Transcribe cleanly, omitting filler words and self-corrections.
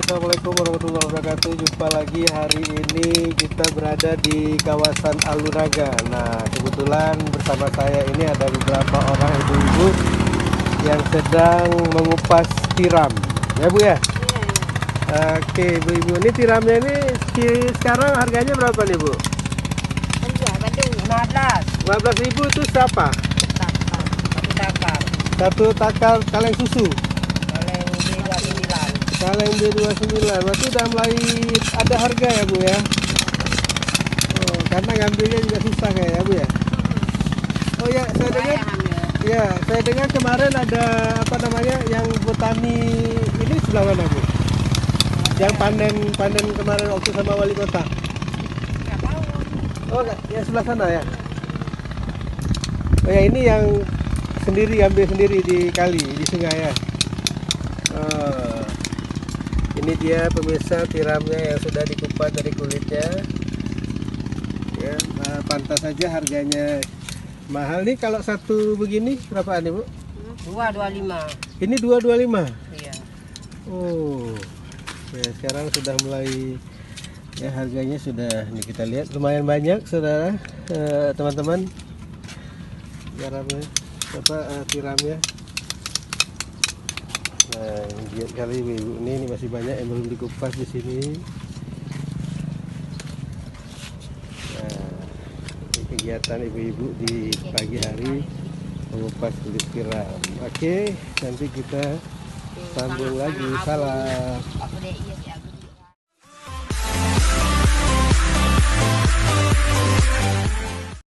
Assalamualaikum warahmatullahi wabarakatuh. Jumpa lagi hari ini kita berada di kawasan Alunaga. Nah, kebetulan bersama saya ini ada beberapa orang ibu-ibu yang sedang mengupas tiram. Ya Bu ya? Oke ibu-ibu, ini tiramnya ini sekarang harganya berapa nih Bu? Bandung 15.000 itu siapa? Satu takar kaleng susu. Kaleng B29, berarti udah mulai ada harga ya Bu ya? Oh, karena ngambilnya juga susah kayak ya Bu ya? Oh ya, saya dengar kemarin ada apa namanya yang petani ini sebelah mana Bu? Yang panen kemarin waktu sama wali kota. Oh, ya sebelah sana ya. Oh ya, ini yang ambil sendiri di kali, di sungai ya. Oh. Ini dia pemirsa tiramnya yang sudah dikupas dari kulitnya. Ya, pantas saja harganya mahal nih. Kalau satu begini berapaan nih Bu? 225. Ini 225. Iya. Oh, ya sekarang sudah mulai ya harganya sudah nih kita lihat lumayan banyak saudara, teman-teman. Garamnya, tiramnya. Nah, giat kali ibu ini masih banyak yang belum dikupas di sini. Nah, ini kegiatan ibu-ibu di pagi hari mengupas kulit tiram. Oke, nanti kita sambung lagi. Salam.